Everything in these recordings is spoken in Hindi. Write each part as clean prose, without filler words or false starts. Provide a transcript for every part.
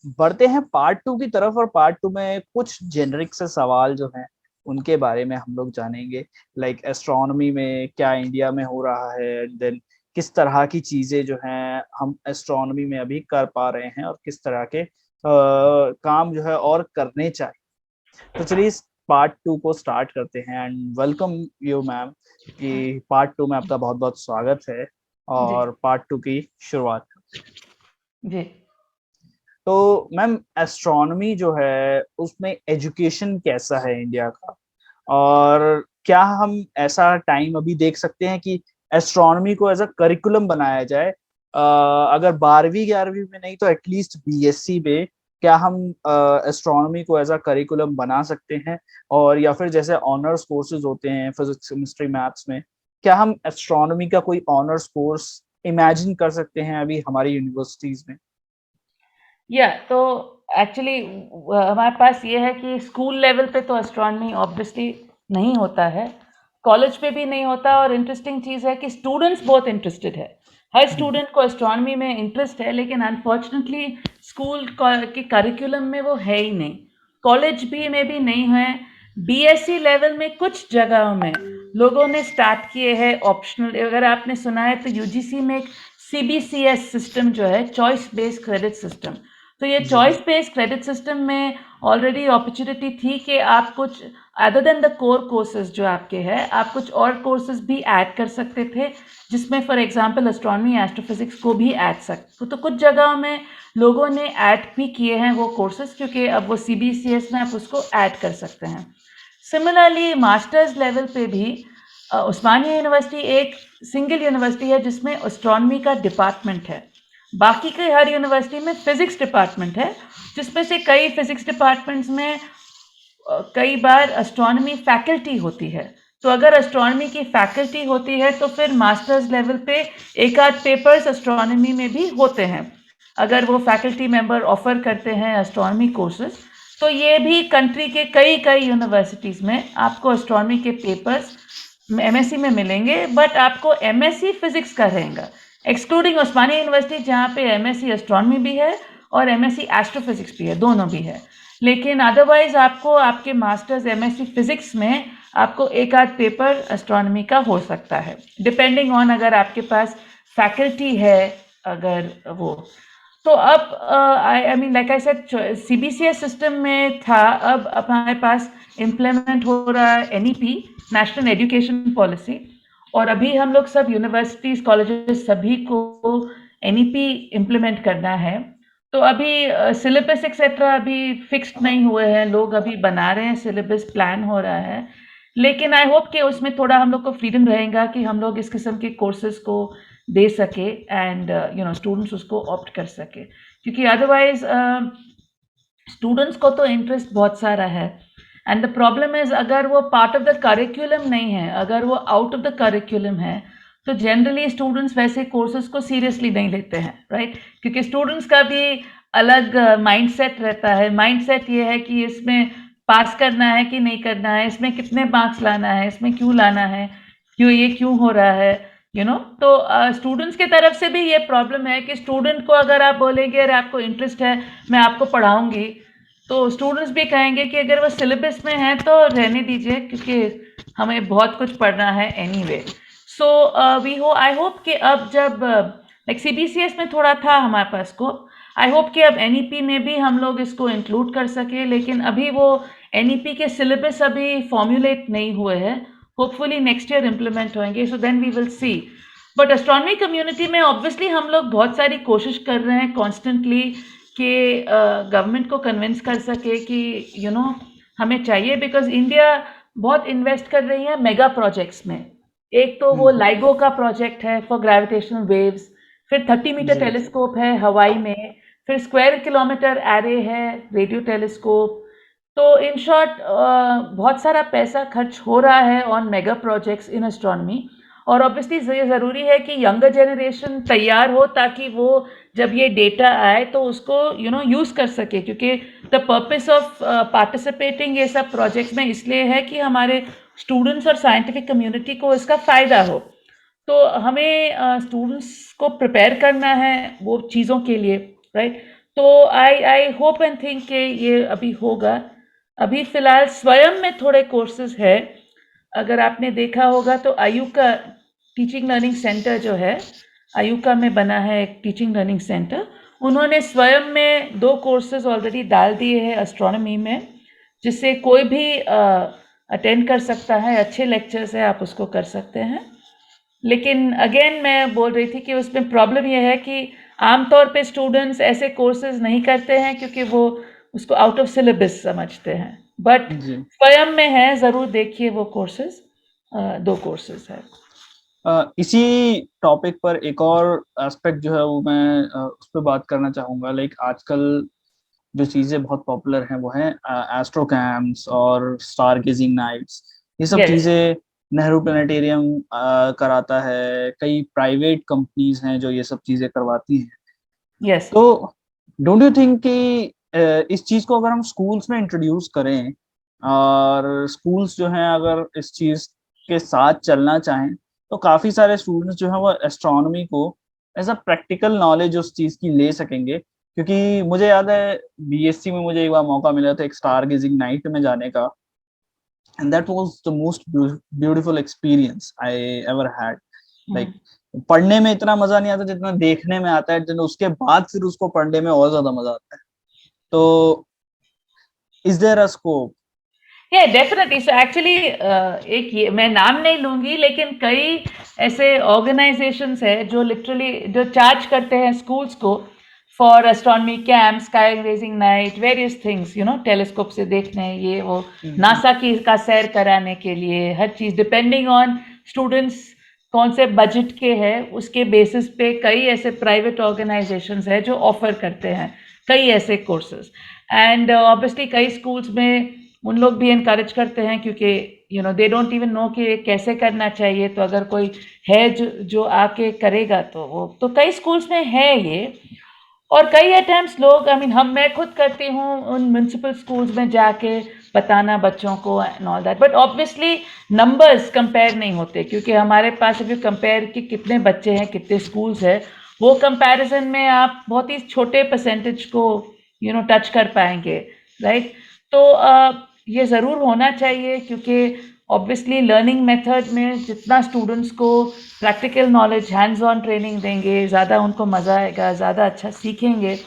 बढ़ते हैं पार्ट टू की तरफ, और पार्ट टू में कुछ जेनरिक से सवाल जो हैं उनके बारे में हम लोग जानेंगे। लाइक एस्ट्रोनॉमी में क्या इंडिया में हो रहा है, देन किस तरह की चीजें जो हैं हम एस्ट्रोनॉमी में अभी कर पा रहे हैं, और किस तरह के काम जो है और करने चाहिए। तो चलिए इस पार्ट टू को स्टार्ट करते हैं, एंड वेलकम यू मैम कि पार्ट टू में आपका बहुत बहुत स्वागत है। जी, और पार्ट टू की शुरुआत। जी। तो मैम एस्ट्रोनॉमी जो है उसमें एजुकेशन कैसा है इंडिया का, और क्या हम ऐसा टाइम अभी देख सकते हैं कि एस्ट्रोनॉमी को एज अ करिकुलम बनाया जाए, अगर 12वीं 11वीं में नहीं तो एटलीस्ट बीएससी में, क्या हम एस्ट्रोनॉमी को एज अ करिकुलम बना सकते हैं? और या फिर जैसे ऑनर्स कोर्सेज होते हैं फिजिक्स केमिस्ट्री मैथ्स में, क्या हम एस्ट्रोनॉमी का कोई ऑनर्स कोर्स इमेजिन कर सकते हैं अभी हमारी यूनिवर्सिटीज में? या तो एक्चुअली हमारे पास ये है कि स्कूल लेवल पे तो एस्ट्रोनॉमी ऑब्वियसली नहीं होता है, कॉलेज पे भी नहीं होता। और इंटरेस्टिंग चीज़ है कि स्टूडेंट्स बहुत इंटरेस्टेड है, हर स्टूडेंट को एस्ट्रोनॉमी में इंटरेस्ट है, लेकिन अनफॉर्चुनेटली स्कूल के करिकुलम में वो है ही नहीं, कॉलेज भी में भी नहीं है। बीएससी लेवल में कुछ जगहों में लोगों ने स्टार्ट किए हैं ऑप्शनल, अगर आपने सुना है तो यूजीसी में एक सीबीसीएस सिस्टम जो है, चॉइस बेस्ड क्रेडिट सिस्टम। तो ये जी। चॉइस बेस्ड क्रेडिट सिस्टम में ऑलरेडी अपॉर्चुनिटी थी कि आप कुछ other than the core courses जो आपके हैं, आप कुछ और कोर्सेज भी ऐड कर सकते थे, जिसमें फॉर एग्जांपल एस्ट्रोनॉमी एस्ट्रोफिजिक्स को भी ऐड सकते। तो कुछ जगहों में लोगों ने ऐड भी किए हैं वो कोर्सेज, क्योंकि अब वो सीबीसीएस में आप उसको ऐड कर सकते हैं। सिमिलरली मास्टर्स लेवल पे भी उस्मानिया यूनिवर्सिटी एक सिंगल यूनिवर्सिटी है जिसमें एस्ट्रोनॉमी का डिपार्टमेंट है। बाकी के हर यूनिवर्सिटी में फिजिक्स डिपार्टमेंट है, जिसमें से कई फिजिक्स डिपार्टमेंट्स में कई बार एस्ट्रोनॉमी फैकल्टी होती है। तो अगर एस्ट्रोनॉमी की फैकल्टी होती है तो फिर मास्टर्स लेवल पे एक आध पेपर्स एस्ट्रोनॉमी में भी होते हैं, अगर वो फैकल्टी मेंबर ऑफर करते हैं एस्ट्रोनॉमी कोर्सेज। तो ये भी कंट्री के कई कई यूनिवर्सिटीज़ में आपको एस्ट्रोनॉमी के पेपर्स एमएससी में मिलेंगे, बट आपको एमएससी फिजिक्स का रहेगा, एक्सक्लूडिंग उस्मानिया यूनिवर्सिटी जहाँ पे एमएससी एस्ट्रोनॉमी भी है और एमएससी एस्ट्रोफिजिक्स भी है, दोनों भी है। लेकिन अदरवाइज आपको आपके मास्टर्स एमएससी फिजिक्स में आपको एक आध पेपर एस्ट्रोनॉमी का हो सकता है, डिपेंडिंग ऑन अगर आपके पास फैकल्टी है, अगर वो। तो अब I mean like I said CBCS system में था, अब हमारे पास इम्प्लीमेंट हो रहा है एनईपी, नेशनल एजुकेशन पॉलिसी। और अभी हम लोग सब यूनिवर्सिटीज कॉलेजेस सभी को एनईपी इम्प्लीमेंट करना है। तो अभी सिलेबस एक्सेट्रा अभी फिक्स्ड नहीं हुए हैं, लोग अभी बना रहे हैं, सिलेबस प्लान हो रहा है। लेकिन आई होप कि उसमें थोड़ा हम लोग को फ्रीडम रहेगा कि हम लोग इस किस्म के कोर्सेज को दे सके, एंड स्टूडेंट्स उसको ऑप्ट कर सके, क्योंकि अदरवाइज स्टूडेंट्स को तो इंटरेस्ट बहुत सारा है, एंड द प्रॉब्लम इज अगर वो पार्ट ऑफ द करिकुलम नहीं है, अगर वो आउट ऑफ द करिकुलम है, तो जनरली स्टूडेंट्स वैसे कोर्सेज को सीरियसली नहीं लेते हैं, राइट? क्योंकि स्टूडेंट्स का भी अलग माइंडसेट रहता है। माइंडसेट ये है कि इसमें पास करना है कि नहीं करना है, इसमें कितने मार्क्स लाना है, इसमें क्यों लाना है, क्यों हो रहा है, तो स्टूडेंट्स की तरफ से भी ये प्रॉब्लम है कि स्टूडेंट को अगर आप बोलेंगे अरे आपको इंटरेस्ट है, मैं आपको पढ़ाऊंगी, तो स्टूडेंट्स भी कहेंगे कि अगर वो सिलेबस में है तो रहने दीजिए, क्योंकि हमें बहुत कुछ पढ़ना है एनीवे। सो वी हो आई होप कि अब जब लाइक सीबीसीएस में थोड़ा था हमारे पास स्कोप, आई होप कि अब एनईपी में भी हम लोग इसको इंक्लूड कर सके। लेकिन अभी वो एनईपी के सिलेबस अभी फॉर्मुलेट नहीं हुए हैं, होपफुली नेक्स्ट ईयर इम्प्लीमेंट होंगे, so then we will see. But astronomy community में ऑब्वियसली हम लोग बहुत सारी कोशिश कर रहे हैं कॉन्स्टेंटली कि गवर्नमेंट को कन्विंस कर सके कि हमें चाहिए, बिकॉज इंडिया बहुत इन्वेस्ट कर रही है मेगा प्रोजेक्ट्स में। एक तो वो हम्म। लाइगो का प्रोजेक्ट है फॉर ग्रेविटेशनल वेव्स, फिर 30 मीटर जी। टेलीस्कोप है हवाई में, फिर स्क्वायर किलोमीटर एरे है रेडियो टेलीस्कोप। तो इन शॉर्ट बहुत सारा पैसा खर्च हो रहा है on mega projects in astronomy. और ऑब्वियसली ये ज़रूरी है कि यंगर जनरेशन तैयार हो, ताकि वो जब ये डेटा आए तो उसको यूज़ कर सके, क्योंकि द पर्पस ऑफ पार्टिसिपेटिंग ये सब प्रोजेक्ट्स में इसलिए है कि हमारे स्टूडेंट्स और साइंटिफिक कम्युनिटी को इसका फ़ायदा हो। तो हमें स्टूडेंट्स को प्रिपेयर करना है वो चीज़ों के लिए, राइट? तो आई होप एंड थिंक कि ये अभी होगा। अभी फ़िलहाल स्वयं में थोड़े कोर्सेज़ है। अगर आपने देखा होगा तो आयुका टीचिंग लर्निंग सेंटर जो है, आयुका में बना है एक टीचिंग लर्निंग सेंटर। उन्होंने स्वयं में 2 कोर्सेज़ ऑलरेडी डाल दिए हैं एस्ट्रोनॉमी में, जिससे कोई भी अटेंड कर सकता है। अच्छे लेक्चर्स हैं, आप उसको कर सकते हैं। लेकिन अगेन मैं बोल रही थी कि उसमें प्रॉब्लम ये है कि आमतौर पे स्टूडेंट्स ऐसे कोर्सेज नहीं करते हैं क्योंकि वो उसको आउट ऑफ सिलेबस समझते हैं। बट जी। स्वयं में है, ज़रूर देखिए वो कोर्सेज। 2 कोर्सेज है। इसी टॉपिक पर एक और एस्पेक्ट जो है वो मैं उस पे बात करना चाहूँगा। लाइक आजकल जो चीज़ें बहुत पॉपुलर हैं वो हैं एस्ट्रो कैम्प्स और स्टार गेजिंग नाइट्स। ये सब यस, चीज़ें नेहरू प्लेनेटेरियम कराता है, कई प्राइवेट कंपनीज़ हैं जो ये सब चीज़ें करवाती हैं। यस। तो डोंट यू थिंक कि इस चीज़ को अगर हम स्कूल्स में इंट्रोड्यूस करें और स्कूल्स जो हैं अगर इस चीज़ के साथ चलना चाहें, तो काफ़ी सारे स्टूडेंट्स जो हैं वो एस्ट्रोनॉमी को एज़ अ प्रैक्टिकल नॉलेज उस चीज़ की ले सकेंगे। क्योंकि मुझे याद है बीएससी में मुझे एक बार मौका मिला था एक स्टार गेजिंग नाइट में जाने का, and that was the most beautiful experience I ever had. Hmm. Like पढ़ने में इतना मज़ा नहीं आता जितना देखने में आता है, देन उसके बाद फिर उसको पढ़ने में और ज़्यादा मज़ा आता है। तो इज़ देयर अ स्कोप? या डेफिनेटली। सो एक्चुअली एक ये मैं नाम नहीं लूँगी, लेकिन कई ऐसे ऑर्गेनाइजेशंस हैं जो लिटरली जो चार्ज करते हैं स्कूल्स को for astronomy camp, sky raising night, various things, telescope से देखने, ये वो जी, नासा की का सैर कराने के लिए, हर चीज़ डिपेंडिंग ऑन स्टूडेंट्स कौन से बजट के हैं, उसके बेसिस पे कई ऐसे प्राइवेट ऑर्गेनाइजेशंस हैं जो ऑफर करते हैं कई ऐसे कोर्सेज। एंड ऑब्वियसली कई स्कूल्स में उन लोग भी इनकरेज करते हैं क्योंकि दे डोंट इवन नो कि कैसे करना चाहिए। तो अगर कोई है जो जो आके करेगा तो वो तो कई स्कूल्स में है ये। और कई अटेम्प्ट्स लोग, आई मीन मैं खुद करती हूँ उन म्यूनसिपल स्कूल्स में जाके बताना बच्चों को and all that. But obviously numbers compare नहीं होते क्योंकि हमारे पास अभी कंपेयर कि कितने बच्चे हैं, कितने स्कूल्स हैं, वो कंपैरिजन में आप बहुत ही छोटे परसेंटेज को टच कर पाएंगे, राइट? तो ये ज़रूर होना चाहिए क्योंकि ऑब्वियसली लर्निंग मेथड में जितना स्टूडेंट्स को practical knowledge, hands on training देंगे, ज़्यादा उनको मज़ा आएगा, ज़्यादा अच्छा सीखेंगे।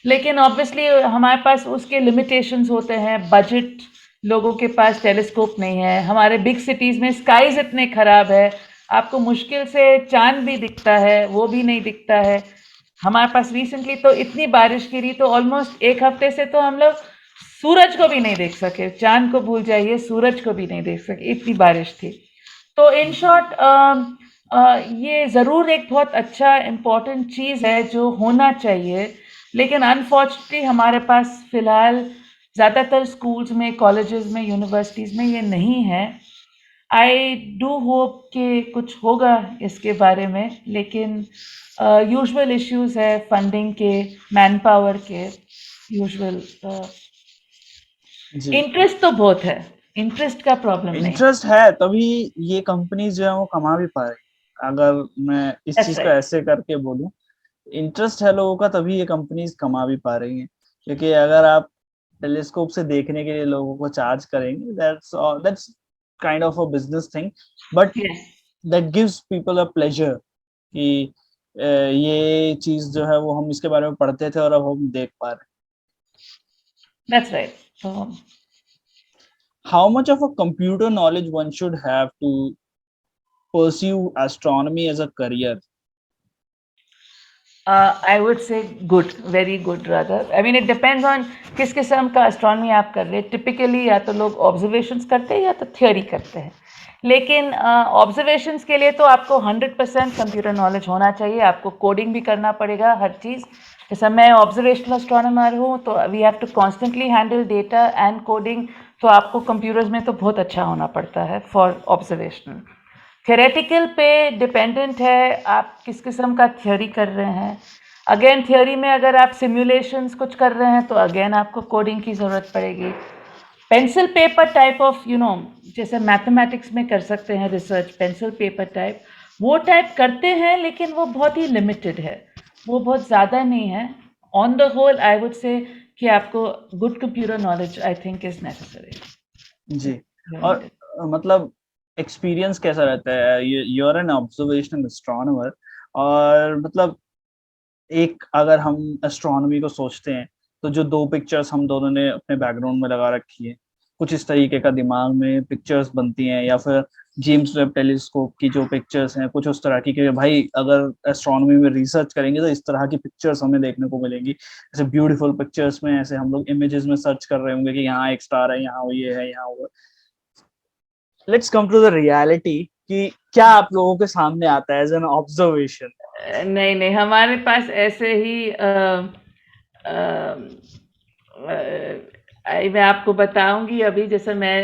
लेकिन ऑब्वियसली हमारे पास उसके लिमिटेशंस होते हैं। बजट, लोगों के पास टेलीस्कोप नहीं है। हमारे बिग सिटीज़ में स्काईज़ इतने ख़राब है, आपको मुश्किल से चाँद भी दिखता है, वो भी नहीं दिखता है। हमारे पास रिसेंटली तो इतनी बारिश गिरी तो ऑलमोस्ट 1 हफ्ते से तो हम लोग सूरज को भी नहीं देख सके। चाँद को भूल जाइए, सूरज को भी नहीं देख सके, इतनी बारिश थी। तो इन शॉर्ट ये ज़रूर एक बहुत अच्छा इम्पोर्टेंट चीज़ है जो होना चाहिए। लेकिन अनफॉर्चुनेटली हमारे पास फ़िलहाल ज़्यादातर स्कूल्स में, कॉलेजेस में, यूनिवर्सिटीज़ में ये नहीं है। आई डू होप कि कुछ होगा इसके बारे में, लेकिन यूजुअल इश्यूज़ है फंडिंग के, मैन पावर के, यूजुअल। जी। इंटरेस्ट तो बहुत है, इंटरेस्ट का प्रॉब्लम नहीं। इंटरेस्ट है तभी ये कंपनीज़ जो हैं वो कमा भी पा रही हैं। अगर मैं इस दैट्स चीज़ को राइट। ऐसे करके बोलूँ, इंटरेस्ट है लोगों का तभी ये कंपनीज़ कमा भी पा रही हैं। क्योंकि अगर आप टेलीस्कोप से देखने के लिए लोगों को चार्ज करेंगे, that's kind of a business thing, but yes, that gives people a pleasure कि ये चीज़ जो है वो हम इसके बारे में पढ़ते थे और अब हम देख पा रहे हैं। That's right. तो How much of a computer knowledge one should have to pursue astronomy as a career? I would से good, very good rather. I mean it depends on किस किस्म का एस्ट्रोनॉमी आप कर रहे हैं। टिपिकली या तो लोग ऑब्जर्वेशंस करते हैं या तो थ्योरी करते हैं। लेकिन ऑब्जर्वेशंस के लिए तो आपको 100% कंप्यूटर नॉलेज होना चाहिए। आपको कोडिंग भी करना पड़ेगा, हर चीज़। जैसे मैं ऑब्जर्वेशनल एस्ट्रोनॉमर हूँ तो we have to constantly handle data and coding. तो आपको कंप्यूटर्स में तो बहुत अच्छा होना पड़ता है फॉर ऑब्जर्वेशनल। थ्योरेटिकल पे डिपेंडेंट है आप किस किस्म का थ्योरी कर रहे हैं। अगेन थ्योरी में अगर आप सिमुलेशंस कुछ कर रहे हैं तो अगेन आपको कोडिंग की ज़रूरत पड़ेगी। पेंसिल पेपर टाइप ऑफ जैसे मैथमेटिक्स में कर सकते हैं रिसर्च, पेंसिल पेपर टाइप, वो टाइप करते हैं लेकिन वो बहुत ही लिमिटेड है, वो बहुत ज़्यादा नहीं है। On the whole I would say कि आपको good computer knowledge I think is necessary. जी। और मतलब एक्सपीरियंस कैसा रहता है? You are an observational astronomer, और मतलब एक अगर हम एस्ट्रोनॉमी को सोचते हैं, तो जो 2 पिक्चर्स हम दोनों ने अपने बैकग्राउंड में लगा रखी है, कुछ इस तरीके का दिमाग में पिक्चर्स बनती हैं, या फिर जेम्स वेब टेलीस्कोप की जो पिक्चर्स हैं, कुछ उस तरह की कि भाई अगर एस्ट्रोनॉमी में रिसर्च करेंगे तो इस तरह की पिक्चर्स हमें देखने को मिलेंगी। ऐसे ब्यूटीफुल पिक्चर्स में ऐसे हम लोग इमेजेस में सर्च कर रहे होंगे कि यहाँ एक स्टार है, यहाँ वो ये है, यहाँ वो। Let's come to the reality कि क्या आप लोगों के सामने आता है एज एन ऑब्जर्वेशन? नहीं नहीं, हमारे पास ऐसे ही मैं आपको बताऊंगी अभी। जैसे मैं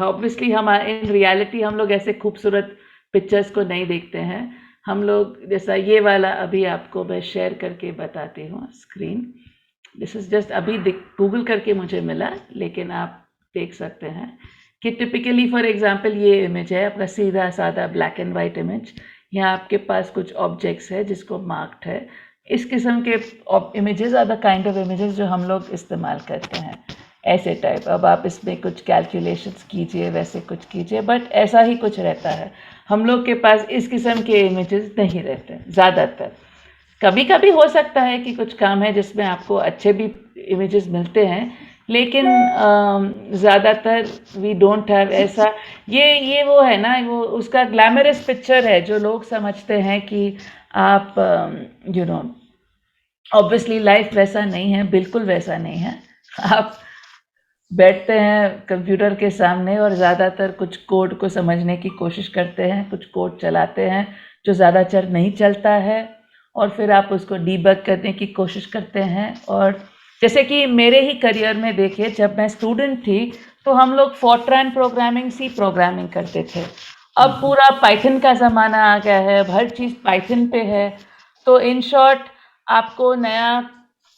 ऑब्वियसली हम इन रियलिटी हम लोग ऐसे खूबसूरत पिक्चर्स को नहीं देखते हैं। हम लोग जैसा ये वाला अभी आपको मैं शेयर करके बताती हूँ स्क्रीन। दिस इज जस्ट अभी गूगल करके मुझे मिला, लेकिन आप देख सकते हैं कि टिपिकली फॉर एग्जांपल ये इमेज है अपना सीधा साधा ब्लैक एंड वाइट इमेज। यहाँ आपके पास कुछ ऑब्जेक्ट्स है जिसको मार्क्ड है। इस किस्म के images are the kind of images जो हम लोग इस्तेमाल करते हैं, ऐसे टाइप। अब आप इसमें कुछ कैलकुलेशंस कीजिए, वैसे कुछ कीजिए, बट ऐसा ही कुछ रहता है। हम लोग के पास इस किस्म के इमेजेस नहीं रहते ज़्यादातर। कभी कभी हो सकता है कि कुछ काम है जिसमें आपको अच्छे भी इमेजेस मिलते हैं, लेकिन ज़्यादातर वी डोंट हैव ऐसा। ये वो है ना, वो उसका ग्लैमरस पिक्चर है जो लोग समझते हैं कि आप यू नो ऑब्वियसली लाइफ वैसा नहीं है, बिल्कुल वैसा नहीं है। आप बैठते हैं कंप्यूटर के सामने और ज़्यादातर कुछ कोड को समझने की कोशिश करते हैं, कुछ कोड चलाते हैं जो ज़्यादा चर नहीं चलता है, और फिर आप उसको डीबग करने की कोशिश करते हैं। और जैसे कि मेरे ही करियर में देखिए, जब मैं स्टूडेंट थी तो हम लोग फोर्ट्रान प्रोग्रामिंग, सी प्रोग्रामिंग करते थे। अब पूरा पाइथन का ज़माना आ गया है, हर चीज़ पाइथन पे है। तो इन शॉर्ट आपको नया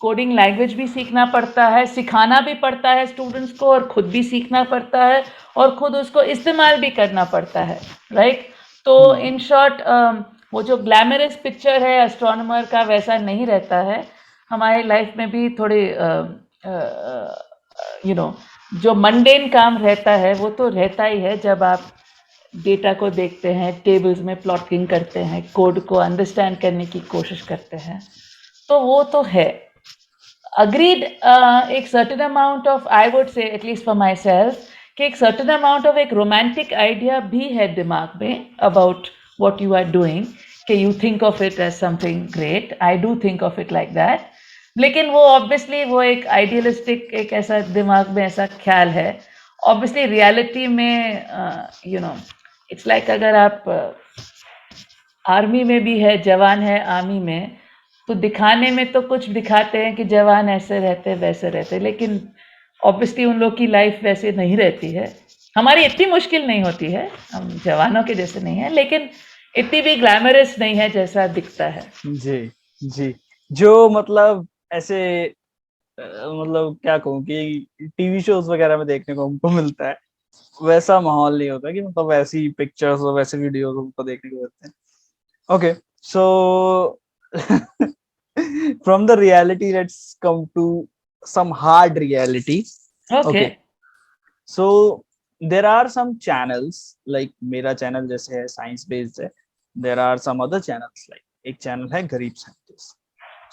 कोडिंग लैंग्वेज भी सीखना पड़ता है, सिखाना भी पड़ता है स्टूडेंट्स को, और खुद भी सीखना पड़ता है, और खुद उसको इस्तेमाल भी करना पड़ता है, राइट? तो इन शॉर्ट वो जो ग्लैमरस पिक्चर है एस्ट्रोनॉमर का वैसा नहीं रहता है। हमारे लाइफ में भी थोड़े जो मंडेन काम रहता है वो तो रहता ही है। जब आप डेटा को देखते हैं, टेबल्स में प्लॉटिंग करते हैं, कोड को अंडरस्टैंड करने की कोशिश करते हैं, तो वो तो है। अग्रीड, एक certain amount of, I would say at least for myself, कि एक सर्टेन अमाउंट ऑफ एक रोमांटिक आइडिया भी है दिमाग में about what you are doing, कि you think of it as something great. I do think of it like that. लेकिन वो ऑब्वियसली वो एक आइडियलिस्टिक, एक ऐसा दिमाग में ऐसा ख्याल है। ऑब्वियसली रियलिटी में इट्स लाइक अगर आप आर्मी में भी है, जवान है आर्मी में, तो दिखाने में तो कुछ दिखाते हैं कि जवान ऐसे रहते वैसे रहते, लेकिन ऑब्वियसली उन लोग की लाइफ वैसे नहीं रहती है। हमारी इतनी मुश्किल नहीं होती है, हम जवानों के जैसे नहीं है, लेकिन इतनी भी ग्लैमरस नहीं है जैसा दिखता है। जी, जी। जो मतलब ऐसे मतलब क्या कहूँ कि टीवी शोज वगैरह में देखने को हमको मिलता है, वैसा माहौल नहीं होता कि मतलब वैसी पिक्चर्स और वैसे वीडियोस हमको देखने को मिलते हैं। Okay, so from the reality, let's come to some hard reality. Okay. Okay, so there are some channels like मेरा चैनल जैसे है साइंस बेस्ड है, there are some other channels like एक चैनल है गरीब scientist.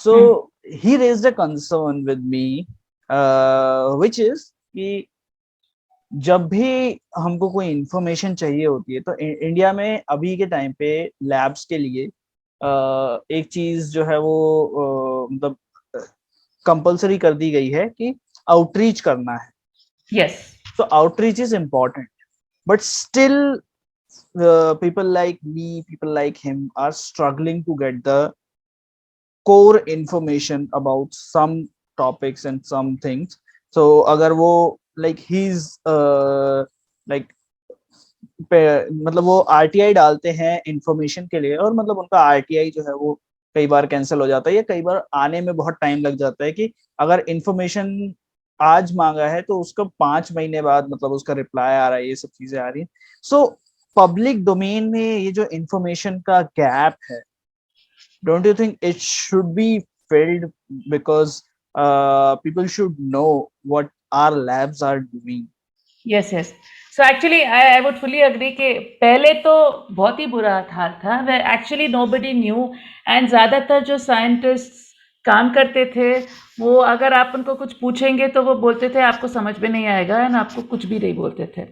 So he raised a concern with me, which is कि जब भी हमको कोई इंफॉर्मेशन चाहिए होती है तो इंडिया में अभी के टाइम पे लैब्स के लिए एक चीज जो है वो मतलब कंपलसरी कर दी गई है कि आउटरीच करना है। Yes. So outreach is important, but still, people like me, people like him, are struggling to get the core information about some topics and some things. So, अगर वो like he's like मतलब वो आरटीआई डालते हैं इंफॉर्मेशन के लिए, और मतलब उनका आरटीआई जो है वो कई बार कैंसिल हो जाता है, या कई बार आने में बहुत टाइम लग जाता है कि अगर इंफॉर्मेशन आज मांगा है तो उसका 5 महीने बाद मतलब उसका रिप्लाई आ रहा है, ये सब चीजें आ रही हैं। सो पब्लिक डोमेन में ये जो इंफॉर्मेशन का गैप है, don't you think it should be filled because people should know what our labs are doing. Yes yes so actually I would fully agree कि पहले तो बहुत ही बुरा हाल था, वे एक्चुअली नोबडी न्यू, एंड ज़्यादातर जो साइंटिस्ट काम करते थे वो अगर आप उनको कुछ पूछेंगे तो वो बोलते थे आपको समझ में नहीं आएगा, एंड आपको कुछ भी नहीं बोलते थे।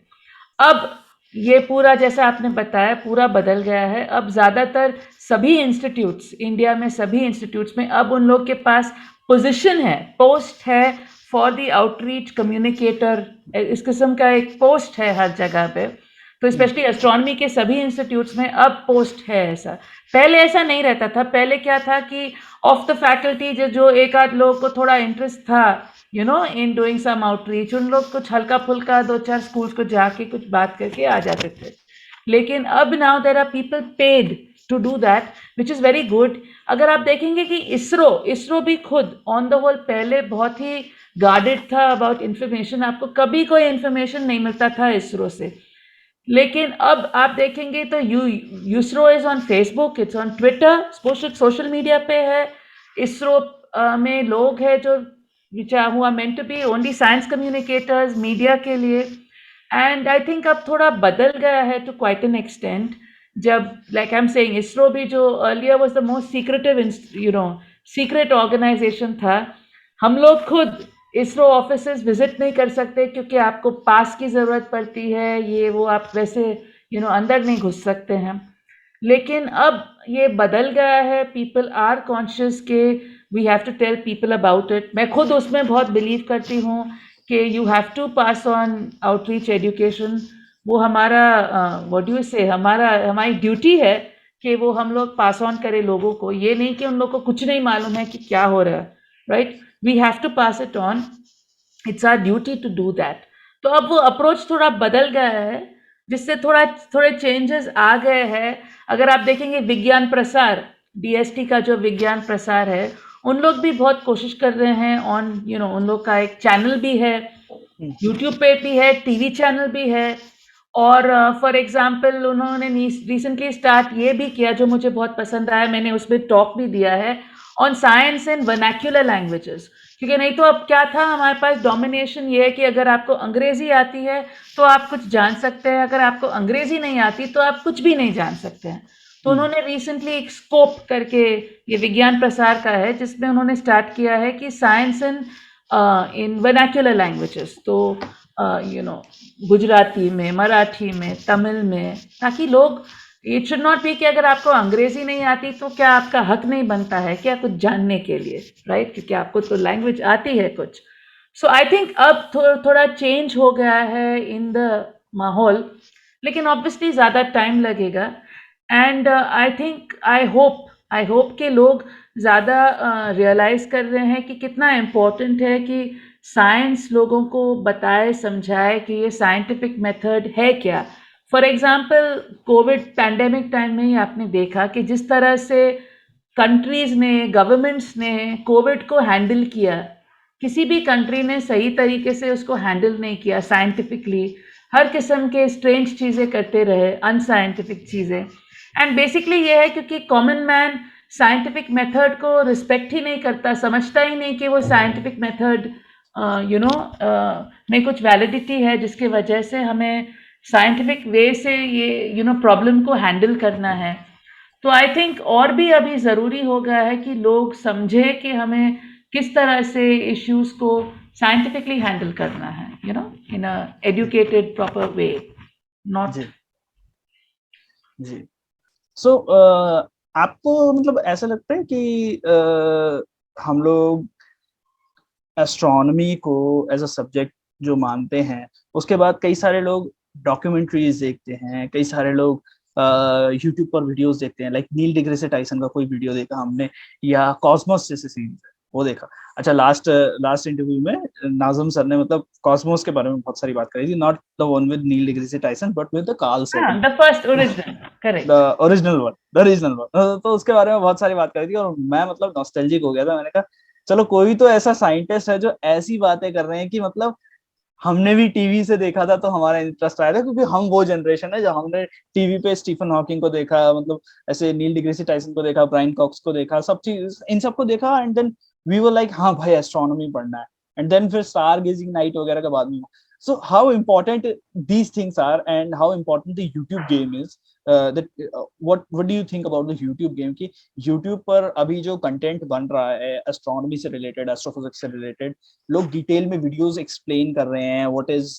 अब ये पूरा जैसा आपने बताया पूरा बदल गया है। अब ज़्यादातर सभी इंस्टीट्यूट्स इंडिया में, सभी इंस्टीट्यूट्स में अब उन लोग के पास पोजीशन है, पोस्ट है फॉर द आउटरीच कम्युनिकेटर, इस किस्म का एक पोस्ट है हर जगह पे। तो स्पेशली एस्ट्रोनॉमी के सभी इंस्टीट्यूट्स में अब पोस्ट है ऐसा। पहले ऐसा नहीं रहता था। पहले क्या था कि ऑफ द फैकल्टी जो एक आध लोग को थोड़ा इंटरेस्ट था इन डूइंग सम आउटरीच, उन लोग कुछ हल्का फुल्का 2-4 स्कूल्स को जाके कुछ बात करके आ जाते थे। लेकिन अब now there are people paid to do that, which is very good. अगर आप देखेंगे कि इसरो भी खुद ऑन द होल पहले बहुत ही गार्डेड था अबाउट इंफॉर्मेशन, आपको कभी कोई इंफॉर्मेशन नहीं मिलता था इसरो से। लेकिन अब आप देखेंगे तो ISRO is on Facebook, it's on Twitter, social media पे है। इसरो में लोग हैं जो who are meant to be only science communicators media के लिए। एंड आई थिंक अब थोड़ा बदल गया है टू क्वाइट एन एक्सटेंट। जब like I am saying ISRO भी जो earlier was the most secretive secret organisation था, हम लोग खुद इसरो ऑफिसेज विजिट नहीं कर सकते क्योंकि आपको पास की ज़रूरत पड़ती है, ये वो आप वैसे अंदर नहीं घुस सकते हैं। लेकिन अब ये बदल गया है, पीपल आर कॉन्शियस के we have to tell people about it. मैं खुद उसमें बहुत बिलीव करती हूँ कि you have to pass on outreach education. वो हमारा व्हाट डू यू से हमारी ड्यूटी है कि वो हम लोग पास ऑन करें लोगों को। ये नहीं कि उन लोगों को कुछ नहीं मालूम है कि क्या हो रहा है, right? We have to pass it on, it's our duty to do that. तो अब वो अप्रोच थोड़ा बदल गया है, जिससे थोड़े चेंजेस आ गए हैं। अगर आप देखेंगे विज्ञान प्रसार, डीएसटी का जो विज्ञान प्रसार है, उन लोग भी बहुत कोशिश कर रहे हैं ऑन उन लोग का एक चैनल भी है, यूट्यूब पे भी है, टीवी चैनल भी है। और फॉर एग्जांपल उन्होंने रिसेंटली स्टार्ट ये भी किया जो मुझे बहुत पसंद आया, मैंने उसमें टॉक भी दिया है on science in vernacular languages. क्योंकि नहीं तो अब क्या था, हमारे पास डोमिनेशन ये है कि अगर आपको अंग्रेजी आती है तो आप कुछ जान सकते हैं, अगर आपको अंग्रेजी नहीं आती तो आप कुछ भी नहीं जान सकते हैं। तो उन्होंने रिसेंटली एक स्कोप करके, ये विज्ञान प्रसार का है, जिसमें उन्होंने स्टार्ट किया है कि साइंस इन वर्नाक्युलर लैंग्वेजेस, तो गुजराती में, मराठी में, तमिल में, ताकि लोग, इट शुड नॉट बी कि अगर आपको अंग्रेजी नहीं आती तो क्या आपका हक नहीं बनता है क्या कुछ जानने के लिए, राइट? क्योंकि आपको तो लैंग्वेज आती है कुछ। सो आई थिंक अब थोड़ा चेंज हो गया है इन द माहौल, लेकिन ऑब्वियसली ज़्यादा टाइम लगेगा। And I think I hope के लोग ज़्यादा रियलाइज़ कर रहे हैं कि कितना इम्पोर्टेंट है कि साइंस लोगों को बताए, समझाए कि ये साइंटिफिक मेथड है क्या। For example Covid pandemic time में ही आपने देखा कि जिस तरह से कंट्रीज़ ने, गवर्नमेंट्स ने कोविड को हैंडल किया, किसी भी कंट्री ने सही तरीके से उसको हैंडल नहीं किया साइंटिफिकली। हर किस्म के स्ट्रेंज चीज़ें करते रहे, अनसाइंटिफिक चीज़ें। एंड बेसिकली ये है क्योंकि कॉमन मैन साइंटिफिक मेथड को रिस्पेक्ट ही नहीं करता, समझता ही नहीं कि वो साइंटिफिक मेथड में कुछ वैलिडिटी है, जिसकी वजह से हमें साइंटिफिक वे से ये प्रॉब्लम को हैंडल करना है। तो आई थिंक और भी अभी ज़रूरी हो गया है कि लोग समझे कि हमें किस तरह से इश्यूज़ को साइंटिफिकली हैंडल करना है, इन अ एजुकेटेड प्रॉपर वे, नॉट। जी। सो आपको मतलब ऐसा लगता है कि हम लोग एस्ट्रोनॉमी को एज अ सब्जेक्ट जो मानते हैं, उसके बाद कई सारे लोग डॉक्यूमेंट्रीज देखते हैं, कई सारे लोग यूट्यूब पर वीडियोस देखते हैं, लाइक नील डिग्रेसे टाइसन का कोई वीडियो देखा हमने, या कॉस्मोस जैसे सीरीज है वो देखा। अच्छा, लास्ट इंटरव्यू में नाज़िम सर ने मतलब कॉस्मोस के बारे में बहुत सारी बात करी थी, not the one with Neil deGrasse Tyson but with the Carl Sagan, the first original, correct, the original one. तो उसके बारे में बहुत सारी बात करी थी और मैं मतलब नॉस्टैल्जिक हो गया था। मैंने कहा चलो कोई तो ऐसा साइंटिस्ट है जो ऐसी बातें कर रहे हैं कि मतलब हमने भी टीवी से देखा था तो हमारा इंटरेस्ट आया था, क्योंकि हम वो जनरेशन है जब हमने टीवी पे स्टीफन हॉकिंग को देखा, मतलब ऐसे नील डिग्रीसी टाइसन को देखा, ब्रायन कॉक्स को देखा, सब चीज इन सबको देखा, and then we were like हाँ भाई एस्ट्रोनॉमी पढ़ना है, एंड देन फिर स्टार गेजिंग नाइट वगैरह का बाद में। So how important these things are and how important the YouTube game is, that what do you think about the YouTube game की यूट्यूब पर अभी जो कंटेंट बन रहा है एस्ट्रोनॉमी से रिलेटेड, एस्ट्रोफिजिक्स से रिलेटेड, लोग डिटेल में वीडियोस एक्सप्लेन कर रहे हैं, what is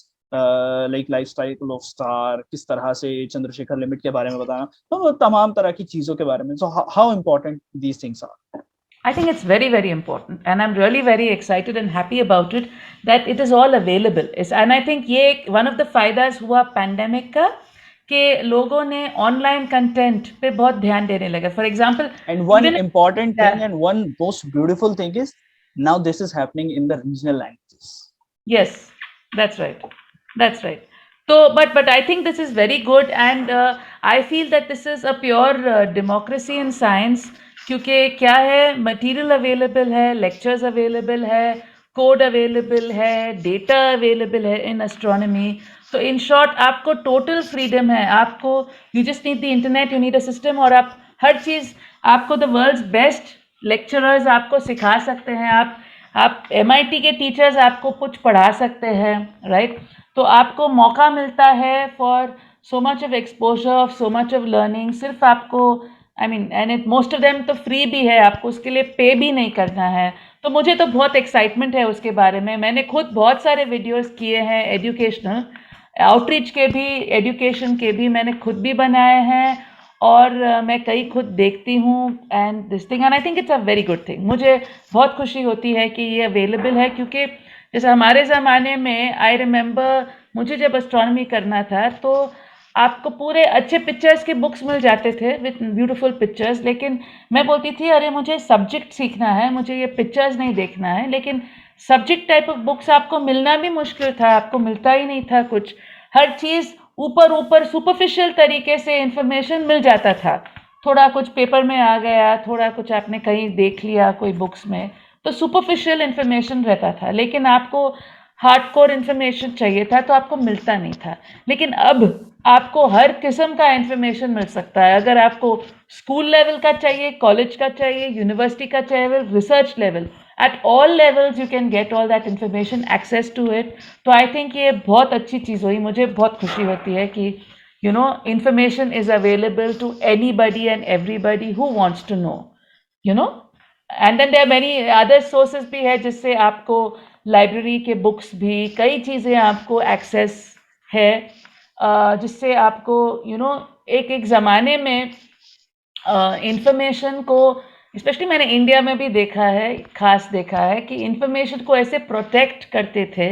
like life cycle of star, किस तरह से चंद्रशेखर लिमिट के बारे में बताना, तो तमाम तरह की चीजों के बारे में। So how important these things are? I think it's very, very important, and I'm really very excited and happy about it that it is all available. And I think ये one of the फायदास हुआ पैंडेमिक का कि लोगों ने ऑनलाइन कंटेंट पे बहुत ध्यान देने लगे. For example, and one important thing and one most beautiful thing is now this is happening in the regional languages. Yes, that's right. That's right. So, but I think this is very good, and I feel that this is a pure democracy in science. क्योंकि क्या है, मटेरियल अवेलेबल है, लेक्चर्स अवेलेबल है, कोड अवेलेबल है, डेटा अवेलेबल है इन एस्ट्रोनॉमी. तो इन शॉर्ट आपको टोटल फ्रीडम है. आपको you just need the internet, you need a system, और आप हर चीज़, आपको द वर्ल्ड्स बेस्ट लेक्चरर्स आपको सिखा सकते हैं. आप MIT के टीचर्स आपको कुछ पढ़ा सकते हैं, राइट? तो आपको मौका मिलता है for so much of exposure, of so much of learning. सिर्फ आपको and it most of them तो फ्री भी है, आपको उसके लिए पे भी नहीं करना है. तो मुझे तो बहुत एक्साइटमेंट है उसके बारे में. मैंने खुद बहुत सारे वीडियोस किए हैं, एजुकेशनल आउटरीच के भी, एजुकेशन के भी मैंने खुद भी बनाए हैं, और मैं कई खुद देखती हूँ and this thing, and I think it's a very good thing. मुझे बहुत खुशी होती है कि ये अवेलेबल है, क्योंकि जैसे हमारे ज़माने में, आई रिमेंबर मुझे जब एस्ट्रोनॉमी करना था तो आपको पूरे अच्छे पिक्चर्स के बुक्स मिल जाते थे विथ ब्यूटीफुल पिक्चर्स, लेकिन मैं बोलती थी अरे मुझे सब्जेक्ट सीखना है, मुझे ये पिक्चर्स नहीं देखना है. लेकिन सब्जेक्ट टाइप ऑफ बुक्स आपको मिलना भी मुश्किल था, आपको मिलता ही नहीं था कुछ. हर चीज़ ऊपर ऊपर सुपरफिशियल तरीके से इंफॉर्मेशन मिल जाता था. थोड़ा कुछ पेपर में आ गया, थोड़ा कुछ आपने कहीं देख लिया कोई बुक्स में, तो सुपरफिशियल इंफॉर्मेशन रहता था. लेकिन आपको हार्डकोर इन्फॉर्मेशन चाहिए था तो आपको मिलता नहीं था. लेकिन अब आपको हर किस्म का इन्फॉर्मेशन मिल सकता है. अगर आपको स्कूल लेवल का चाहिए, कॉलेज का चाहिए, यूनिवर्सिटी का चाहिए, research level, at all levels you can get all that information, access to it. तो I think ये बहुत अच्छी चीज़ हुई. मुझे बहुत खुशी होती है कि information is available to anybody and everybody who wants to know, you know. And then there are many other sources भी है जिससे आपको लाइब्रेरी के बुक्स भी, कई चीज़ें आपको एक्सेस है, जिससे आपको एक ज़माने में इंफॉर्मेशन को, स्पेशली मैंने इंडिया में भी देखा है, खास देखा है कि इंफॉर्मेशन को ऐसे प्रोटेक्ट करते थे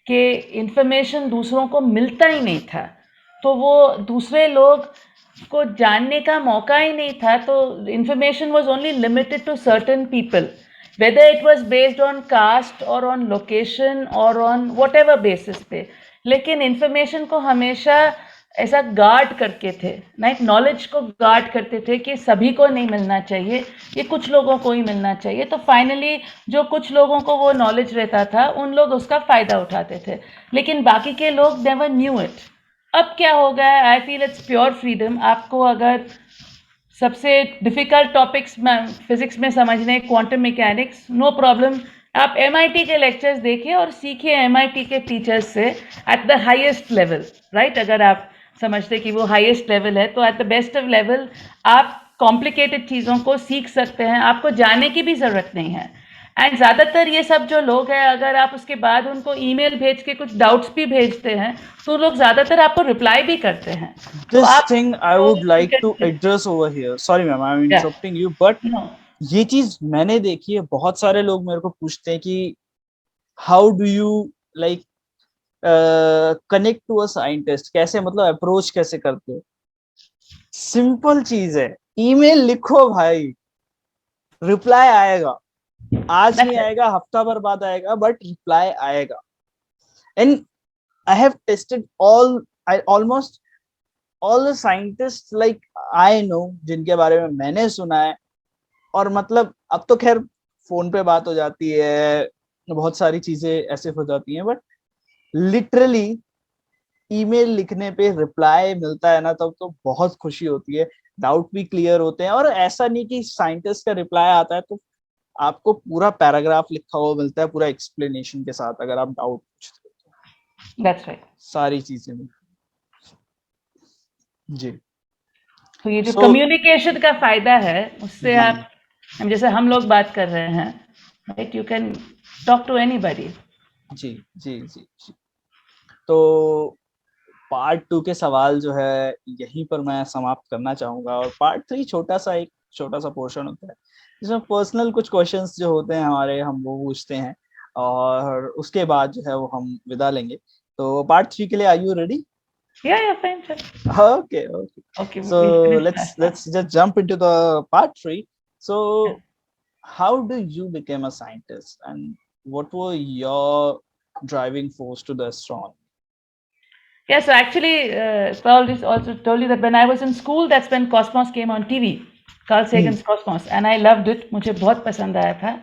कि इंफॉर्मेशन दूसरों को मिलता ही नहीं था. तो वो दूसरे लोग को जानने का मौका ही नहीं था. तो information was only limited to certain people, whether it was based on caste और ऑन लोकेशन और ऑन वॉट एवर बेसिस पे. लेकिन इंफॉर्मेशन को हमेशा ऐसा गार्ड करके थे, लाइक नॉलेज को गार्ड करते थे कि सभी को नहीं मिलना चाहिए, ये कुछ लोगों को ही मिलना चाहिए. तो फाइनली जो कुछ लोगों को वो नॉलेज रहता था उन लोग उसका फ़ायदा उठाते थे, लेकिन बाकी के लोग नेवर न्यू इट. अब क्या हो गया है, I feel it's pure freedom. आपको अगर सबसे डिफ़िकल्ट टॉपिक्स फिज़िक्स में समझने, क्वांटम मैकेनिक्स, नो प्रॉब्लम, आप MIT के लेक्चर्स देखिए और सीखिए MIT के टीचर्स से at the highest level, right? अगर आप समझते कि वो हाईएस्ट लेवल है तो at the best of level आप कॉम्प्लिकेटेड चीज़ों को सीख सकते हैं, आपको जाने की भी ज़रूरत नहीं है. एंड ज़्यादातर ये सब जो लोग हैं, अगर आप उसके बाद उनको ईमेल भेज के कुछ डाउट्स भी भेजते हैं तो लोग ज़्यादातर आपको रिप्लाई भी करते हैं. This thing I would like to address over here. Sorry ma'am, I'm interrupting you, but ये चीज मैंने देखी है. बहुत सारे लोग मेरे को पूछते हैं कि how do you like connect to a scientist, कैसे मतलब अप्रोच कैसे करते हो? सिंपल चीज है, ईमेल लिखो भाई, रिप्लाई आएगा. आज नहीं आएगा, हफ्ता भर बाद आएगा, बट रिप्लाई आएगा. And I have tested almost all the scientists like I know, जिनके बारे में मैंने सुना है. और मतलब अब तो खैर फोन पे बात हो जाती है, बहुत सारी चीजें ऐसे हो जाती हैं, बट लिटरली ईमेल लिखने पे रिप्लाई मिलता है ना, तब तो बहुत खुशी होती है, डाउट भी क्लियर होते हैं। और ऐसा नहीं कि साइंटिस्ट का रिप्लाई आता है तो आपको पूरा पैराग्राफ लिखा हुआ मिलता है पूरा एक्सप्लेनेशन के साथ, अगर आप डाउट पूछते हो दैट्स राइट। सारी चीजें जी। तो ये जो सो कम्युनिकेशन का फायदा है उससे जी आप, जैसे हम लोग बात कर रहे हैं, right, you can talk to anybody. जी जी जी जी। तो पार्ट 2 के सवाल जो है यहीं पर मैं समाप्त करना चाहूंगा, और पार्ट 3 एक छोटा सा पोर्शन होता है जिसमें पर्सनल कुछ क्वेश्चंस जो होते हैं हमारे, हम वो पूछते हैं, और उसके बाद जो है वो हम विदा लेंगे। तो पार्ट 3 के लिए आर यू रेडी? या fine sir. Okay, okay. Okay, So we finish let's just jump into the part 3. So how do you become a scientist, and what were your driving force to the astronomy? Yeah, so actually, Paul also told you that when I was in school, that's when Cosmos came on TV, Carl Hmm. Sagan's Cosmos, and I loved it. मुझे बहुत पसंद आया था,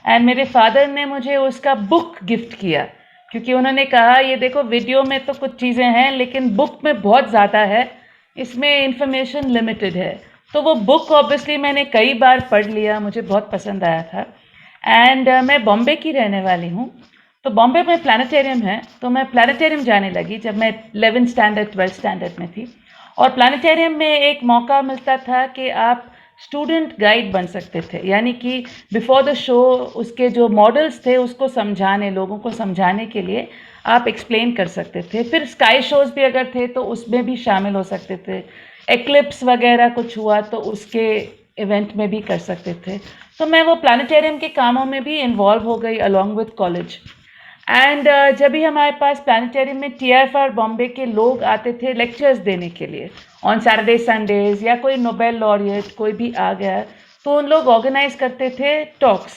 and मेरे फादर ने मुझे उसका बुक गिफ्ट किया, क्योंकि उन्होंने कहा ये देखो वीडियो में तो कुछ चीज़ें हैं लेकिन बुक में बहुत ज़्यादा है, इसमें इंफॉर्मेशन लिमिटेड है। तो वो बुक ऑब्वियसली मैंने कई बार पढ़ लिया, मुझे बहुत पसंद आया था। एंड मैं बॉम्बे की रहने वाली हूँ, तो बॉम्बे में प्लानिटेरियम है, तो मैं प्लानिटेरियम जाने लगी जब मैं 11th स्टैंडर्ड 12th स्टैंडर्ड में थी। और प्लानिटेरियम में एक मौका मिलता था कि आप स्टूडेंट गाइड बन सकते थे, यानी कि बिफोर द शो उसके जो मॉडल्स थे उसको समझाने, लोगों को समझाने के लिए आप एक्सप्लेन कर सकते थे। फिर स्काई शोज़ भी अगर थे तो उसमें भी शामिल हो सकते थे, एक्लिप्स वगैरह कुछ हुआ तो उसके इवेंट में भी कर सकते थे। तो मैं वो प्लानिटेरियम के कामों में भी इन्वॉल्व हो गई अलॉन्ग विथ कॉलेज। एंड जब भी हमारे पास प्लानिटेरियम में TIFR बॉम्बे के लोग आते थे लेक्चर्स देने के लिए ऑन सैटरडे संडेज, या कोई नोबेल लॉरिएट कोई भी आ गया तो उन लोग ऑर्गेनाइज करते थे टॉक्स,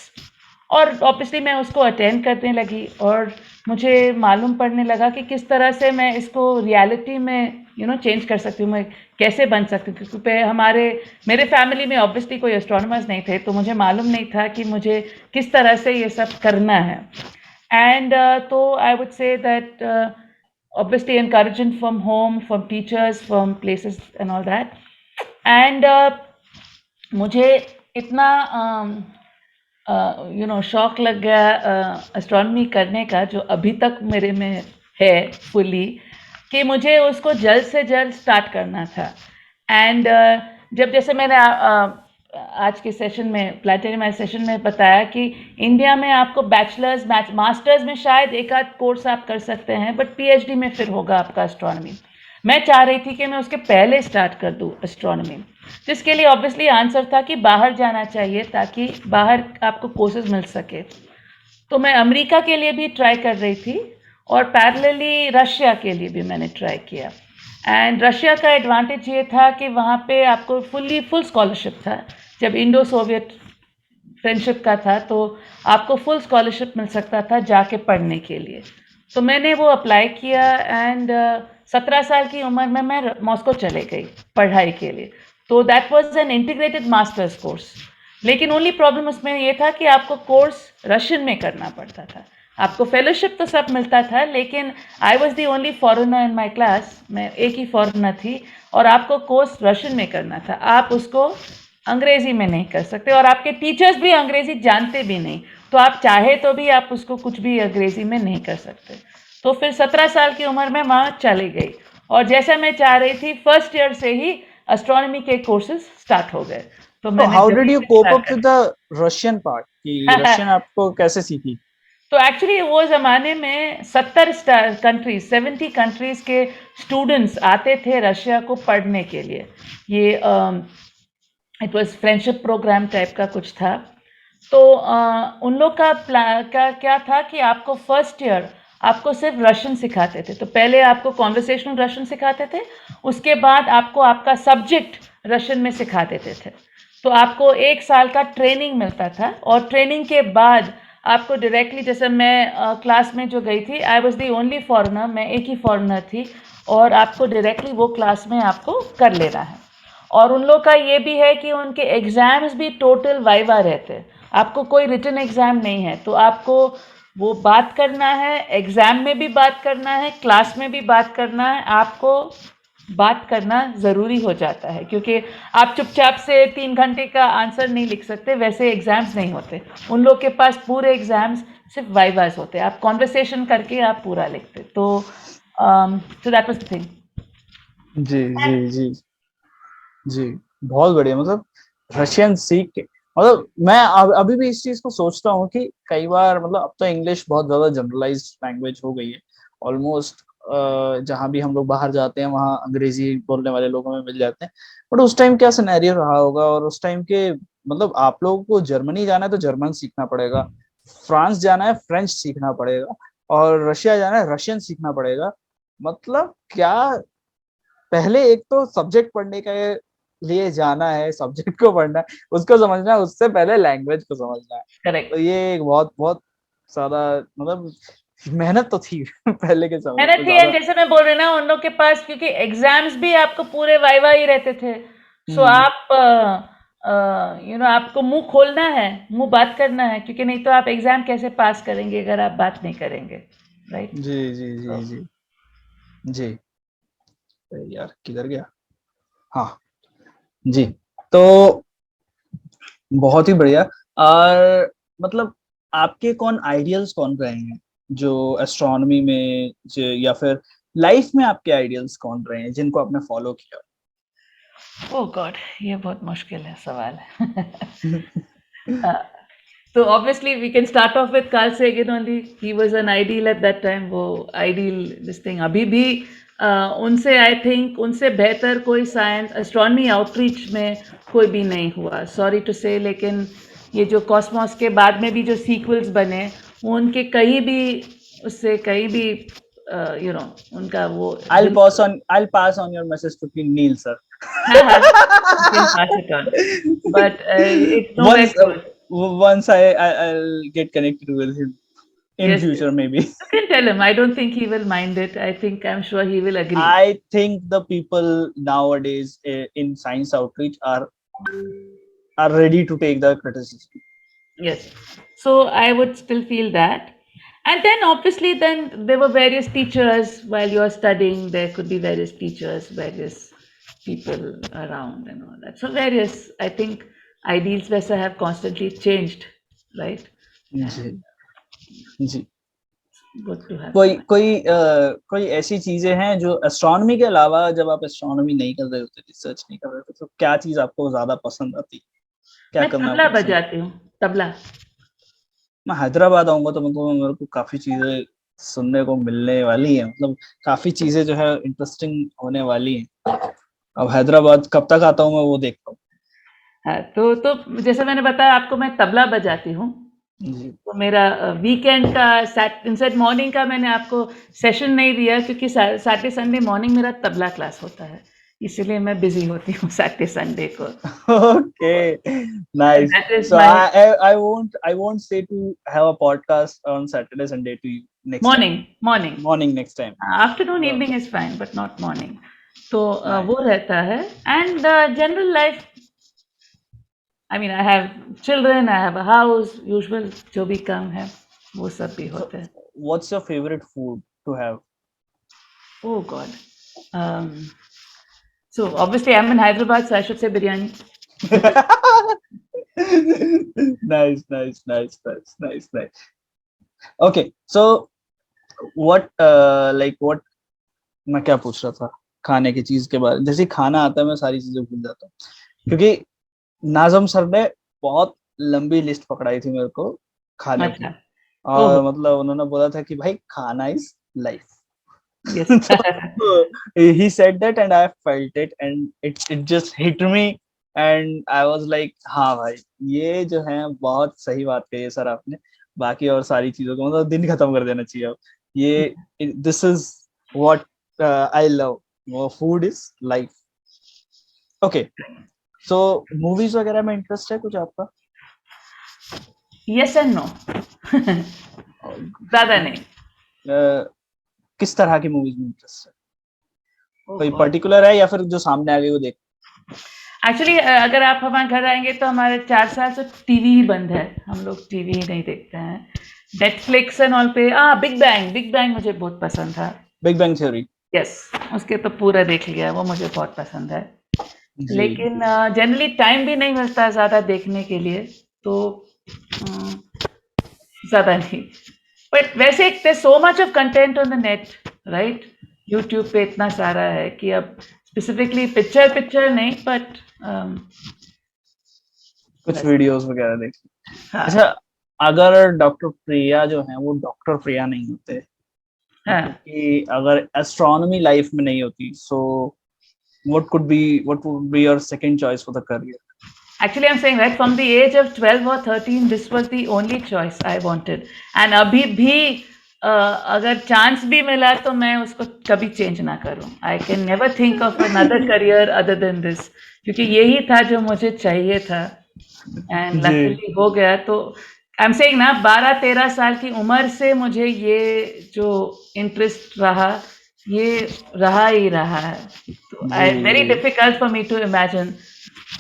और ऑब्वियसली मैं उसको अटेंड करने लगी और मुझे मालूम पड़ने लगा कि किस तरह से मैं इसको रियलिटी में चेंज कर सकती हूँ, मैं कैसे बन सकती हूँ, क्योंकि मेरे फैमिली में ऑब्वियसली कोई एस्ट्रोनॉमर्स नहीं थे, तो मुझे मालूम नहीं था कि मुझे किस तरह से ये सब करना है। And so I would say that obviously encouragement from home, from teachers, from places and all that. And मुझे इतना शौक लग गया एस्ट्रोनॉमी करने का, जो अभी तक मेरे में है फुली, कि मुझे उसको जल्द से जल्द स्टार्ट करना था। एंड जब जैसे मैंने आज के सेशन में, प्लानिटेरियम सेशन में बताया कि इंडिया में आपको बैचलर्स मास्टर्स में शायद एक आध कोर्स आप कर सकते हैं, बट PhD में फिर होगा आपका एस्ट्रोनॉमी। मैं चाह रही थी कि मैं उसके पहले स्टार्ट कर दूँ एस्ट्रोनॉमी, जिसके लिए ऑब्वियसली आंसर था कि बाहर जाना चाहिए ताकि बाहर आपको कोर्सेज मिल सके। तो मैं अमेरिका के लिए भी ट्राई कर रही थी और पैरेलली रशिया के लिए भी मैंने ट्राई किया। एंड रशिया का एडवांटेज ये था कि वहाँ पे आपको फुल स्कॉलरशिप था। जब इंडो सोवियत फ्रेंडशिप का था तो आपको फुल स्कॉलरशिप मिल सकता था जाके पढ़ने के लिए। तो मैंने वो अप्लाई किया एंड 17 साल की उम्र में मैं मॉस्को चले गई पढ़ाई के लिए। तो that was an integrated masters course, लेकिन ओनली प्रॉब्लम उसमें ये था कि आपको कोर्स रशियन में करना पड़ता था। आपको फेलोशिप तो सब मिलता था, लेकिन I was the only foreigner in my class, मैं एक ही फॉरेनर थी, और आपको कोर्स रशियन में करना था। आप उसको अंग्रेज़ी में नहीं कर सकते, और आपके टीचर्स भी अंग्रेज़ी जानते भी नहीं, तो आप चाहे तो भी आप उसको कुछ भी अंग्रेज़ी में नहीं कर सकते। तो फिर 17 साल की उम्र में वहाँ चली गई, और जैसा मैं चाह रही थी फर्स्ट ईयर से ही एस्ट्रोनॉमी के कोर्सेज स्टार्ट हो गए। तो So मैंने how did जल्दी you से cope स्टार्ट up कर with the Russian part? कि रशियन आपको कैसे सीखी? तो एक्चुअली वो ज़माने में 70 कंट्रीज़ के स्टूडेंट्स आते थे रशिया को पढ़ने के लिए। ये it was friendship program type का कुछ था। तो उन लोग का क्या था कि आपको फर्स्ट ईयर आपको सिर्फ रशियन सिखाते थे। तो पहले आपको कॉन्वर्सेशनल रशियन सिखाते थे, उसके बाद आपको आपका सब्जेक्ट रशियन में सिखा देते थे। तो आपको 1 साल का ट्रेनिंग मिलता था, और ट्रेनिंग के बाद आपको डायरेक्टली, जैसे मैं क्लास में जो गई थी, I was the only foreigner, मैं एक ही फॉरेनर थी, और आपको डायरेक्टली वो क्लास में आपको कर लेना है। और उन लोग का ये भी है कि उनके एग्ज़ाम्स भी टोटल वाइवा रहते हैं, आपको कोई रिटन एग्ज़ाम नहीं है। तो आपको वो बात करना है, एग्ज़ाम में भी बात करना है, क्लास में भी बात करना है, आपको बात करना ज़रूरी हो जाता है, क्योंकि आप चुपचाप से 3 घंटे का आंसर नहीं लिख सकते, वैसे एग्ज़ाम्स नहीं होते। उन लोग के पास पूरे एग्ज़ाम्स सिर्फ़ वाइवास होते हैं, आप कन्वर्सेशन करके आप पूरा लिखते। तो so that was the thing. जी, जी, जी। जी, बहुत बढ़िया। मतलब रशियन सीख के, मतलब मैं अभी भी इस चीज़ को सोचता हूँ कि कई बार, मतलब अब तो इंग्लिश बहुत ज़्यादा जनरलाइज़्ड लैंग्वेज हो गई है। ऑलमोस्ट जहाँ भी हम लोग बाहर जाते हैं, वहाँ अंग्रेज़ी बोलने वाले लोग हमें मिल जाते हैं। बट उस टाइम क्या सिनेरियो रहा होगा, और उस टाइम के, मतलब आप लोगों को जर्मनी जाना है तो जर्मन सीखना पड़ेगा, फ्रांस जाना है फ्रेंच सीखना पड़ेगा, और रशिया जाना है रशियन सीखना पड़ेगा। मतलब क्या, पहले एक तो सब्जेक्ट पढ़ने के लिए जाना है, सब्जेक्ट को पढ़ना है, उसको समझना है, उससे पहले लैंग्वेज को समझना है। तो करेक्ट। ये एक बहुत बहुत ज़्यादा, मतलब मेहनत तो थी पहले के समय मेहनत पे थी, एंड ज़्यादा। जैसे मैं बोल रही हूँ ना, उन लोग के पास क्योंकि एग्ज़ाम्स भी आपको पूरे वाइवा ही रहते थे। सो हुँ। आप आपको मुँह खोलना है, मुँह बात करना है, क्योंकि नहीं तो आप एग्ज़ाम कैसे पास करेंगे अगर आप बात नहीं करेंगे, राइट? जी, जी, जी, तो जी। जी। अरे यार, किधर गया? हाँ, जी। तो बहुत ही बढ़िया। और मतलब आपके आइडियल्स कौन रहे हैं, जो एस्ट्रोनॉमी में, या फिर लाइफ में आपके आइडियल्स कौन रहे हैं जिनको आपने फॉलो किया? Oh god! ये बहुत मुश्किल है सवाल। हाँ, तो obviously we can start off with Carl Sagan only. He was an ideal at that time. वो आइडियल दिस थिंग अभी भी उनसे, आई थिंक उनसे बेहतर कोई साइंस एस्ट्रोनॉमी आउटरीच में कोई भी नहीं हुआ। सॉरी टू से, लेकिन ये जो कॉस्मोस के बाद में भी जो सीक्वल्स बने, वो उनके कहीं भी, उससे कहीं भी उनका वो bill I'll pass on your message to King Neil, sir. हाँ, हाँ, you can pass it on, but it's nowhere once close. once I'll get connected with him in Yes, yes. future, maybe. You can tell him. I don't think he will mind it. I'm sure he will agree. I think the people nowadays in science outreach are ready to take the criticism. Yes. So I would still feel that. And then obviously then there were various teachers while you're studying, there could be various teachers, various people around and all that. So various, I think ideals वैसा have constantly changed, right? Ji, And ji. good to have कोई some. कोई कोई ऐसी चीजें हैं जो एस्ट्रोनॉमी के अलावा, जब आप एस्ट्रोनॉमी नहीं कर रहे होते, रिसर्च नहीं कर रहे होते, तो क्या चीज आपको ज्यादा पसंद आती, क्या मैं करना तबला पसंद? बजाती हूँ, तबला। मैं हैदराबाद आऊंगा तो मतलब मेरे को काफी चीजें सुनने को मिलने वाली हैं, मतलब काफी चीजें जो है इंटरेस्टिंग होने वाली हैं। अब हैदराबाद कब तक आता हूँ मैं, वो देखता हूँ। हाँ, तो जैसे मैंने बताया आपको, मैं तबला बजाती हूँ। जी। तो मेरा वीकेंड का इंstead मॉर्निंग का मैंने आपको सेशन नहीं दिया, क्योंकि सैटरडे संडे मॉर्निंग मेरा तबला क्लास होता है, इसीलिए मैं बिजी होती हूँ सैटरडे संडे को। Okay, nice. That is So my I won't say to have a podcast on Saturday, Sunday to you next time. Morning morning Morning next time. Afternoon Uh, evening is fine but not morning. तो nice. वो रहता है। And general life, I mean I have children, I have a house, usual जो भी काम है वो सब भी So, होते हैं। what's your favorite food to have? Oh God, so obviously I'm in Hyderabad, so I should say biryani. Nice, nice, nice, nice, nice, nice. Okay, so what मैं क्या पूछ रहा था, खाने की चीज के बारे, जैसे ही खाना आता है मैं सारी चीजें भूल जाता हूँ, क्योंकि नाज़म सर ने बहुत लंबी लिस्ट पकड़ाई थी मेरे को खाने की। अच्छा। ओह और मतलब उन्होंने बोला था कि भाई खाना इज लाइफ। यस। तो he said that and I felt it and it just hit me and I was like, हाँ भाई, ये जो है बहुत सही बात कही है सर आपने। बाकी और सारी चीजों को मतलब दिन खत्म कर देना चाहिए अब। ये this is what I love, वो food is life. Okay, so movies वगैरह में इंटरेस्ट है कुछ आपका? Yes and no. ज्यादा नहीं। किस तरह की मूवीज में इंटरेस्ट है? ओह कोई गॉड। पर्टिकुलर है या फिर जो सामने आ गई वो देख? एक्चुअली अगर आप हमारे घर आएंगे तो हमारे 4 साल से टीवी ही बंद है, हम लोग टीवी ही नहीं देखते हैं। नेटफ्लिक्स एंड ऑल पे बिग बैंग मुझे बहुत पसंद था। Big bang theory. यस, उसके तो पूरा देख लिया, वो मुझे बहुत पसंद है। जी। लेकिन जनरली टाइम भी नहीं मिलता है ज़्यादा देखने के लिए, तो ज़्यादा नहीं। बट वैसे there so much of content on the net, right? YouTube पे इतना सारा है कि अब स्पेसिफिकली पिक्चर नहीं, बट कुछ बस। वीडियोस वगैरह देख। हाँ, अच्छा, अगर डॉक्टर प्रिया जो है वो डॉक्टर प्रिया नहीं होते, हाँ। मतलब कि अगर एस्ट्रोनॉमी लाइफ में नहीं होती, सो what would be your second choice for the career? Actually, I'm saying right from the age of 12 or 13, this was the only choice I wanted. And अभी भी अगर चांस भी मिला तो मैं उसको कभी चेंज ना करूं. I can never think of another career other than this. क्योंकि यही था जो मुझे चाहिए था. And जी luckily हो गया. तो I'm saying ना 12-13 साल की उम्र से मुझे ये जो इंटरेस्ट रहा, ये रहा ही रहा है. तो जी very difficult for me to imagine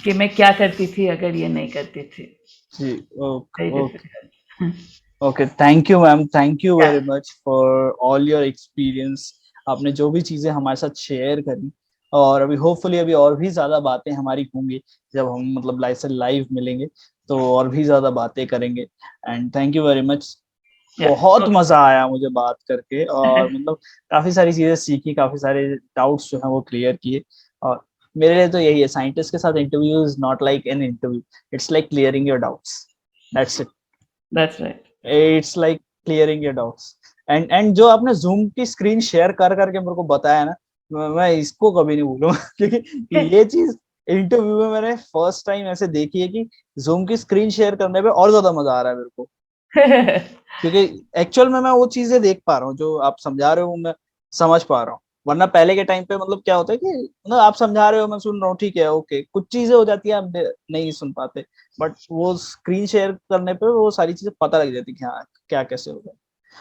कि मैं क्या करती थी अगर ये नहीं करती थी. जी। Okay Very okay difficult. Okay, thank you ma'am, thank you Yeah. Very much for all your experience. आपने जो भी चीजें हमारे साथ शेयर करी, और अभी होपफुली अभी और भी ज्यादा बातें हमारी होंगी, जब हम मतलब लाइव से लाइव मिलेंगे तो और भी ज्यादा बातें करेंगे। And thank you very much. Yeah. बहुत Okay. मजा आया मुझे बात करके, और मतलब काफी सारी चीजें सीखी, काफी सारे डाउट्स जो है वो क्लियर किए। और मेरे लिए तो यही है, साइंटिस्ट के साथ interview is not like an interview, it's like clearing your doubts, that's it. That's right. It's like clearing your doubts. And जो आपने जूम की स्क्रीन शेयर कर करके मेरे को बताया ना, मैं इसको कभी नहीं भूलूंगा क्योंकि ये चीज इंटरव्यू में मैंने फर्स्ट टाइम ऐसे देखी है कि जूम की स्क्रीन शेयर करने पे और ज्यादा मजा आ रहा है मेरे को, क्योंकि एक्चुअल में मैं वो चीजें देख पा रहा हूँ जो आप समझा रहे हो, मैं समझ पा रहा हूँ। वरना पहले के टाइम पे मतलब क्या होता है कि मतलब आप समझा रहे हो, मैं सुन रहा हूँ, ठीक है ओके, कुछ चीजें हो जाती है आप नहीं सुन पाते, बट वो स्क्रीन शेयर करने पे वो सारी चीजें पता लग जाती है कि हाँ क्या कैसे होगा।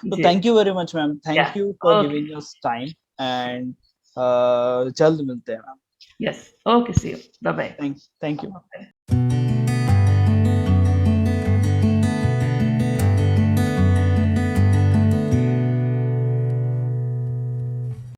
तो जी. Thank you very much ma'am, Yeah. Thank you for Okay. Giving your time. And जल्द मिलते हैं ma'am. Yes. Okay. See you. Bye bye. Thank you.